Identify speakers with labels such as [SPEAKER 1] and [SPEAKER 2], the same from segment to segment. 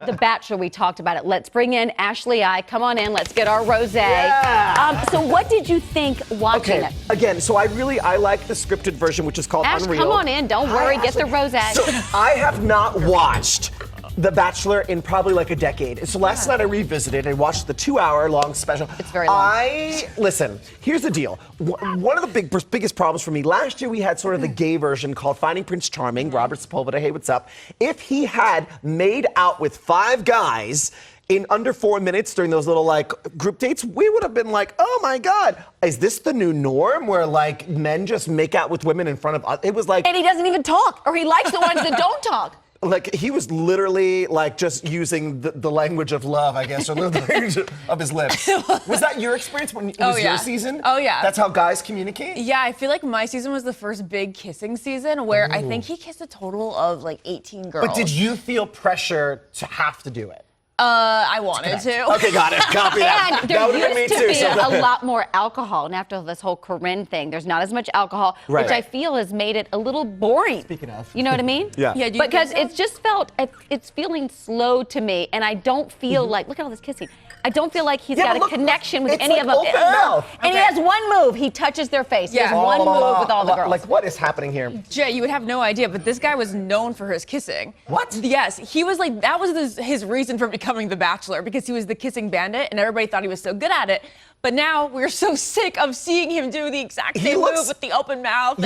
[SPEAKER 1] The Bachelor, we talked about it. Let's bring in Ashley I. Come on in. Let's get our rosé.
[SPEAKER 2] Yeah.
[SPEAKER 1] So what did you think watching it?
[SPEAKER 2] Again, so I like the scripted version, which is called
[SPEAKER 1] Ash,
[SPEAKER 2] Unreal.
[SPEAKER 1] come on in. Don't worry. Get the rosé.
[SPEAKER 2] So I have not watched The Bachelor in probably like a decade. So last night I revisited and watched the 2-hour-long special.
[SPEAKER 1] It's very long.
[SPEAKER 2] Listen, here's the deal. One of the biggest problems for me, last year we had sort of the gay version called Finding Prince Charming, Robert Sepulveda, hey, what's up? If he had made out with 5 guys in under 4 minutes during those little like group dates, we would have been like, oh my God, is this the new norm where like men just make out with women in front of us? It was like.
[SPEAKER 1] And he doesn't even talk, or he likes the ones that don't talk.
[SPEAKER 2] Like, he was literally, like, just using the language of love, I guess, or the language of his lips. Was that your experience when it was your season?
[SPEAKER 3] Oh, yeah.
[SPEAKER 2] That's how guys communicate?
[SPEAKER 3] Yeah, I feel like my season was the first big kissing season where I think he kissed a total of, like, 18 girls.
[SPEAKER 2] But did you feel pressure to have to do it?
[SPEAKER 3] I wanted to.
[SPEAKER 2] Okay, got it. Copy that.
[SPEAKER 1] And there
[SPEAKER 2] That would've been
[SPEAKER 1] used to
[SPEAKER 2] me
[SPEAKER 1] be
[SPEAKER 2] too,
[SPEAKER 1] a lot more alcohol. And after this whole Corinne thing, there's not as much alcohol, which I feel has made it a little boring.
[SPEAKER 2] Speaking of.
[SPEAKER 1] You know what I mean?
[SPEAKER 2] Yeah.
[SPEAKER 3] Yeah, do you
[SPEAKER 1] because
[SPEAKER 3] think so?
[SPEAKER 1] it's just felt, it's feeling slow to me. And I don't feel like, look at all this kissing. I don't feel like he's got a connection with any of them.
[SPEAKER 2] Open mouth.
[SPEAKER 1] And he has one move. He touches their face. He has one move with all the girls.
[SPEAKER 2] Like, what is happening here?
[SPEAKER 3] Jay, you would have no idea, but this guy was known for his kissing.
[SPEAKER 2] What?
[SPEAKER 3] Yes, he was like, that was his reason for becoming the Bachelor, because he was the kissing bandit and everybody thought he was so good at it. But now we're so sick of seeing him do the exact same move with the open mouth.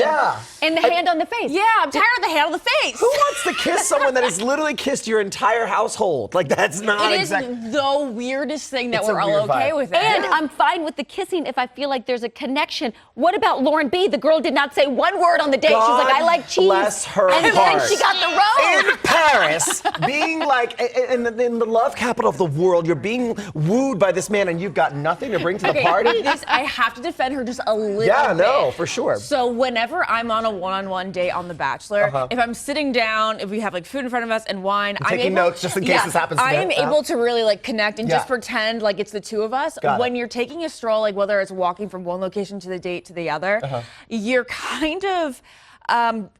[SPEAKER 1] And the hand on the face.
[SPEAKER 3] Yeah, I'm tired of the hand on the face.
[SPEAKER 2] Who wants to kiss someone that has literally kissed your entire household? Like, that's not exactly.
[SPEAKER 3] It is the weirdest thing that
[SPEAKER 2] It's a
[SPEAKER 3] we're all
[SPEAKER 2] weird
[SPEAKER 3] okay
[SPEAKER 2] vibe.
[SPEAKER 3] with it.
[SPEAKER 1] And I'm fine with the kissing if I feel like there's a connection. What about Lauren B? The girl did not say one word on the date. She was like, I like cheese.
[SPEAKER 2] Bless her
[SPEAKER 1] and
[SPEAKER 2] heart.
[SPEAKER 1] then she got the rose.
[SPEAKER 2] In Paris, being like in the love capital of the world, you're being wooed by this man and you've got nothing to bring to the party?
[SPEAKER 3] I have to defend her just a little bit.
[SPEAKER 2] Yeah, no, for sure.
[SPEAKER 3] So whenever I'm on a one-on-one date on The Bachelor, if I'm sitting down, if we have like food in front of us and wine, I'm
[SPEAKER 2] taking
[SPEAKER 3] able,
[SPEAKER 2] notes just in case this happens
[SPEAKER 3] I
[SPEAKER 2] again.
[SPEAKER 3] am able to really like connect and just pretend like it's the two of us. When you're taking a stroll, like whether it's walking from one location to the date to the other, you're kind of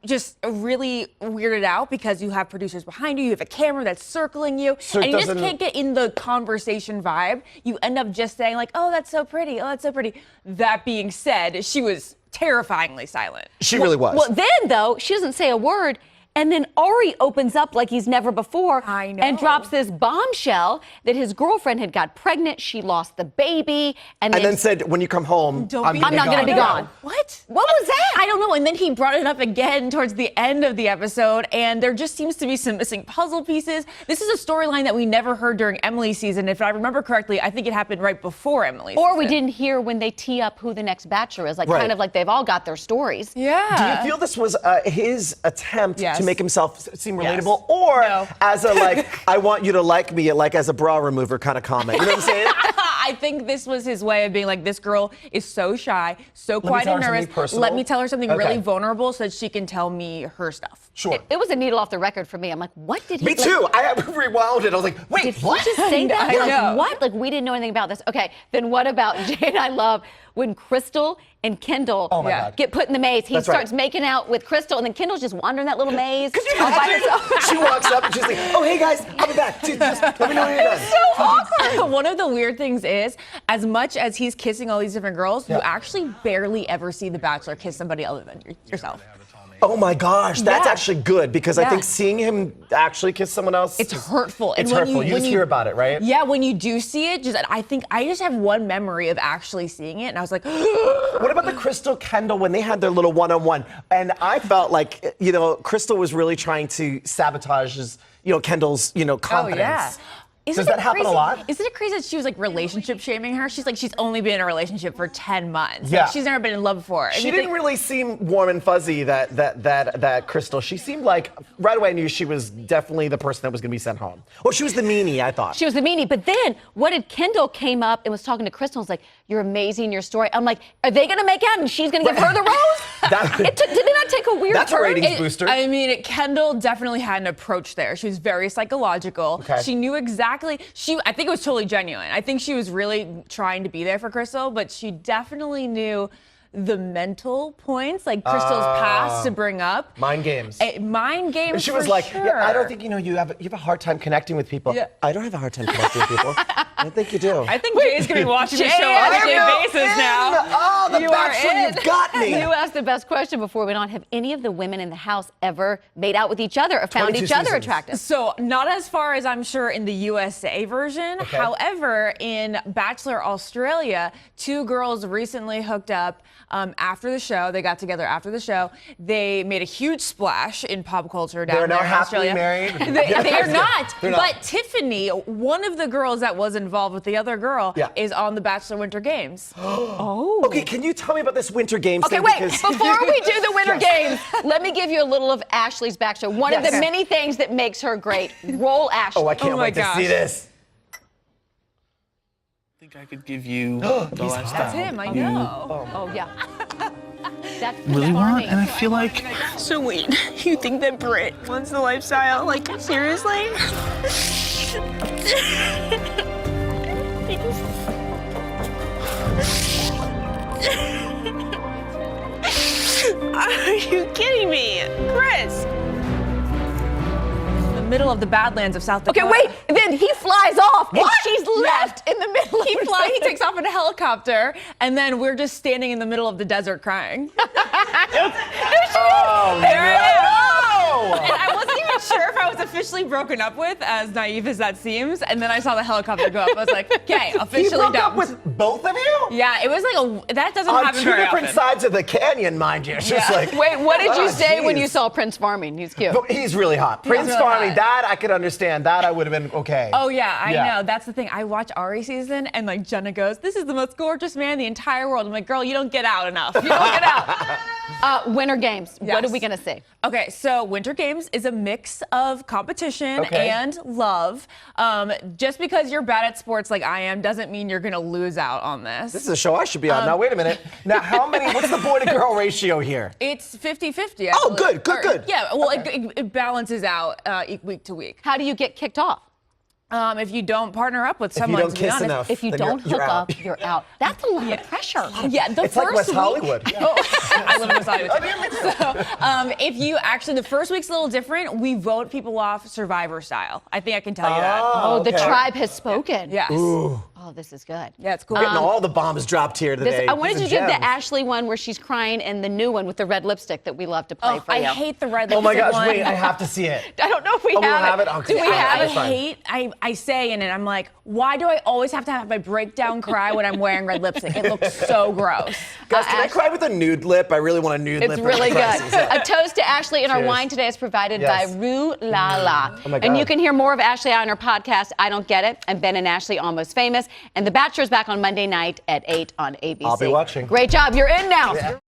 [SPEAKER 3] just really weirded out because you have producers behind you, you have a camera that's circling you, and you just can't get in the conversation vibe. You end up just saying like, oh, that's so pretty, oh, that's so pretty. That being said, she was terrifyingly silent.
[SPEAKER 2] She really was.
[SPEAKER 1] Well, then, though, she doesn't say a word. And then Ari opens up like he's never before and drops this bombshell that his girlfriend had got pregnant. She lost the baby. And then
[SPEAKER 2] said, when you come home,
[SPEAKER 1] I'm not going to be gone.
[SPEAKER 3] What?
[SPEAKER 1] What was that?
[SPEAKER 3] I don't know. And then he brought it up again towards the end of the episode, and there just seems to be some missing puzzle pieces. This is a storyline that we never heard during Emily's season. If I remember correctly, I think it happened right before Emily's season.
[SPEAKER 1] Or we didn't hear when they tee up who the next Bachelor is. Like, kind of like they've all got their stories.
[SPEAKER 3] Yeah.
[SPEAKER 2] Do you feel this was his attempt to make himself seem relatable, or as a like, I want you to like me, like as a bra remover kind of comment? You know what I'm saying?
[SPEAKER 3] I think this was his way of being like, this girl is so shy, so quiet and nervous. Let me tell her something really vulnerable so that she can tell me her stuff.
[SPEAKER 2] Sure.
[SPEAKER 1] It was a needle off the record for me. I'm like, what did he?
[SPEAKER 2] Me too. I rewound it. I was like, wait,
[SPEAKER 1] did
[SPEAKER 2] what?
[SPEAKER 1] he just say that?
[SPEAKER 3] I know.
[SPEAKER 1] Like, what? Like, we didn't know anything about this. Okay, then what about Jay and I love when Crystal and Kendall get put in the maze. He starts making out with Crystal, and then Kendall's just wandering that little maze all by herself.
[SPEAKER 2] She walks up and she's like, oh, hey, guys, I'll be back. Just let me know when you're done.
[SPEAKER 3] So awkward. One of the weird things is, as much as he's kissing all these different girls, you actually barely ever see The Bachelor kiss somebody other than yourself.
[SPEAKER 2] Oh my gosh, that's actually good, because I think seeing him actually kiss someone else,
[SPEAKER 3] it's hurtful.
[SPEAKER 2] It's hurtful. You just hear about it, right?
[SPEAKER 3] Yeah, when you do see it, I think I just have one memory of actually seeing it, and I was like,
[SPEAKER 2] what about the Crystal Kendall when they had their little one-on-one? And I felt like, you know, Crystal was really trying to sabotage his, you know, Kendall's, you know, confidence.
[SPEAKER 3] Oh, yeah.
[SPEAKER 2] Does that happen a lot?
[SPEAKER 3] Isn't it crazy that she was like relationship shaming her? She's like, she's only been in a relationship for 10 months.
[SPEAKER 2] Yeah.
[SPEAKER 3] Like, she's never been in love before.
[SPEAKER 2] She didn't really seem warm and fuzzy, that Crystal. She seemed like, right away I knew she was definitely the person that was going to be sent home. Well, she was the meanie, I thought.
[SPEAKER 1] She was the meanie. But then, what did Kendall came up and was talking to Crystal and was like, you're amazing, your story. I'm like, are they going to make out and she's going to give her the rose? Did it not take a weird
[SPEAKER 2] That's
[SPEAKER 1] turn?
[SPEAKER 2] a ratings booster.
[SPEAKER 3] I mean, Kendall definitely had an approach there. She was very psychological.
[SPEAKER 2] Okay.
[SPEAKER 3] She knew exactly, I think it was totally genuine. I think she was really trying to be there for Crystal, but she definitely knew the mental points, like Crystal's past to bring up.
[SPEAKER 2] Mind games.
[SPEAKER 3] Mind games.
[SPEAKER 2] And she was
[SPEAKER 3] for
[SPEAKER 2] like,
[SPEAKER 3] sure.
[SPEAKER 2] yeah, I don't think you have a hard time connecting with people.
[SPEAKER 3] Yeah.
[SPEAKER 2] I don't have a hard time connecting with people. I don't think you do.
[SPEAKER 3] I think Jay's gonna be watching the show on a daily basis now.
[SPEAKER 2] Oh, the
[SPEAKER 3] You
[SPEAKER 2] Bachelor,
[SPEAKER 3] are in.
[SPEAKER 2] you've got me.
[SPEAKER 1] You asked the best question before we went on. Have any of the women in the house ever made out with each other or found
[SPEAKER 2] 22
[SPEAKER 1] each other
[SPEAKER 2] seasons.
[SPEAKER 1] attractive?
[SPEAKER 3] So not as far as I'm sure in the USA version.
[SPEAKER 2] Okay.
[SPEAKER 3] However, in Bachelor Australia, 2 girls recently hooked up after the show. They got together after the show. They made a huge splash in pop culture down
[SPEAKER 2] They're
[SPEAKER 3] there
[SPEAKER 2] now
[SPEAKER 3] in
[SPEAKER 2] happily
[SPEAKER 3] Australia.
[SPEAKER 2] married?
[SPEAKER 3] They are not.
[SPEAKER 2] They're not.
[SPEAKER 3] But Tiffany, one of the girls that was involved with the other girl, is on the Bachelor Winter Games.
[SPEAKER 1] Oh.
[SPEAKER 2] Okay, can you tell me about this Winter Games
[SPEAKER 1] Okay,
[SPEAKER 2] thing?
[SPEAKER 1] wait.
[SPEAKER 2] Because-
[SPEAKER 1] Before we do the Winter
[SPEAKER 2] Yes.
[SPEAKER 1] Games, let me give you a little of Ashley's backstory. One of the many things that makes her great. Roll Ashley.
[SPEAKER 2] Oh, I can't
[SPEAKER 3] my
[SPEAKER 2] wait to
[SPEAKER 3] gosh.
[SPEAKER 2] see this.
[SPEAKER 4] I think I could give you the lifestyle
[SPEAKER 3] That's him, I know.
[SPEAKER 1] Oh, yeah. That's
[SPEAKER 4] really want,
[SPEAKER 1] charming.
[SPEAKER 4] and I feel like
[SPEAKER 5] So wait, you think that Britt wants the lifestyle? Like, seriously? Are you kidding me? Chris!
[SPEAKER 3] The middle of the Badlands of South Dakota.
[SPEAKER 1] Okay, wait. Then he flies off, and she's left in the middle.
[SPEAKER 3] He takes off in a helicopter, and then we're just standing in the middle of the desert crying.
[SPEAKER 2] Oh,
[SPEAKER 3] There I am.
[SPEAKER 2] no!
[SPEAKER 3] And I wasn't even sure if I was officially broken up with, as naive as that seems. And then I saw the helicopter go up. I was like, okay,
[SPEAKER 2] He
[SPEAKER 3] officially
[SPEAKER 2] broke
[SPEAKER 3] done.
[SPEAKER 2] up with both of you?
[SPEAKER 3] Yeah, it was like that doesn't
[SPEAKER 2] On
[SPEAKER 3] happen
[SPEAKER 2] 2
[SPEAKER 3] very
[SPEAKER 2] different
[SPEAKER 3] often.
[SPEAKER 2] sides of the canyon, mind you. It's just
[SPEAKER 3] Yeah.
[SPEAKER 2] like,
[SPEAKER 1] Wait, what did you say when
[SPEAKER 2] geez.
[SPEAKER 1] you saw Prince Farming? He's cute.
[SPEAKER 2] But he's really hot. Prince
[SPEAKER 3] really
[SPEAKER 2] Farming,
[SPEAKER 3] hot.
[SPEAKER 2] that I could understand. That I would have been okay.
[SPEAKER 3] Oh yeah, I
[SPEAKER 2] Yeah.
[SPEAKER 3] know. That's the thing. I watch Ari season, and like Jenna goes, "This is the most gorgeous man in the entire world." I'm like, "Girl, you don't get out enough. You don't get out."
[SPEAKER 1] Winter Games. What are
[SPEAKER 3] Yes.
[SPEAKER 1] we going to see?
[SPEAKER 3] Okay, so Winter Games is a mix of competition and love. Just because you're bad at sports like I am doesn't mean you're gonna lose out on this.
[SPEAKER 2] This is a show I should be on. Now, wait a minute. Now, what's the boy to girl ratio here?
[SPEAKER 3] It's 50-50. I
[SPEAKER 2] Oh,
[SPEAKER 3] believe.
[SPEAKER 2] good.
[SPEAKER 3] Yeah, well, it balances out week to week.
[SPEAKER 1] How do you get kicked off?
[SPEAKER 3] If you don't partner up with
[SPEAKER 2] If you
[SPEAKER 3] someone,
[SPEAKER 2] don't
[SPEAKER 3] to be
[SPEAKER 2] kiss
[SPEAKER 3] honest.
[SPEAKER 2] enough,
[SPEAKER 1] If you
[SPEAKER 2] then
[SPEAKER 1] don't
[SPEAKER 2] you're
[SPEAKER 1] hook
[SPEAKER 2] out.
[SPEAKER 1] up, you're out. That's a lot of pressure.
[SPEAKER 3] Yeah, the
[SPEAKER 2] It's
[SPEAKER 3] first
[SPEAKER 2] like West
[SPEAKER 3] week.
[SPEAKER 2] Hollywood.
[SPEAKER 3] Oh, I live in West Hollywood. So, if you actually, the first week's a little different. We vote people off Survivor style. I think I can tell you that.
[SPEAKER 1] Oh, the
[SPEAKER 2] okay.
[SPEAKER 1] tribe has spoken.
[SPEAKER 3] Yes.
[SPEAKER 1] Oh, this is good.
[SPEAKER 3] Yeah, it's cool.
[SPEAKER 2] Getting all the bombs dropped here today.
[SPEAKER 1] I wanted
[SPEAKER 2] These
[SPEAKER 1] to
[SPEAKER 2] are
[SPEAKER 1] give the
[SPEAKER 2] gems.
[SPEAKER 1] Ashley one where she's crying and the new one with the red lipstick that we love to play
[SPEAKER 3] Oh,
[SPEAKER 1] for
[SPEAKER 3] I
[SPEAKER 1] you.
[SPEAKER 3] hate the red
[SPEAKER 2] Oh my
[SPEAKER 3] lipstick
[SPEAKER 2] gosh,
[SPEAKER 3] one.
[SPEAKER 2] wait, I have to see it.
[SPEAKER 1] I don't know if we
[SPEAKER 2] we don't
[SPEAKER 1] have
[SPEAKER 2] have
[SPEAKER 1] it.
[SPEAKER 2] it? Okay,
[SPEAKER 1] Do we
[SPEAKER 2] fine,
[SPEAKER 1] have
[SPEAKER 2] fine,
[SPEAKER 1] it?
[SPEAKER 2] fine.
[SPEAKER 3] I say in it, I'm like, why do I always have to have my breakdown cry when I'm wearing red lipstick? It looks so gross.
[SPEAKER 2] Guys, can I cry with a nude lip? I really want a nude lip.
[SPEAKER 1] It's
[SPEAKER 2] for
[SPEAKER 1] really
[SPEAKER 2] the
[SPEAKER 1] good.
[SPEAKER 2] crisis. Yeah.
[SPEAKER 1] A toast to Ashley, and our
[SPEAKER 2] Cheers.
[SPEAKER 1] wine today is provided
[SPEAKER 2] Yes.
[SPEAKER 1] by Rue La La.
[SPEAKER 2] Oh my
[SPEAKER 1] And you
[SPEAKER 2] God.
[SPEAKER 1] can hear more of Ashley on her podcast, I Don't Get It, and Ben and Ashley Almost Famous. And The Bachelor is back on Monday night at 8 on ABC.
[SPEAKER 2] I'll be watching.
[SPEAKER 1] Great job. You're in now.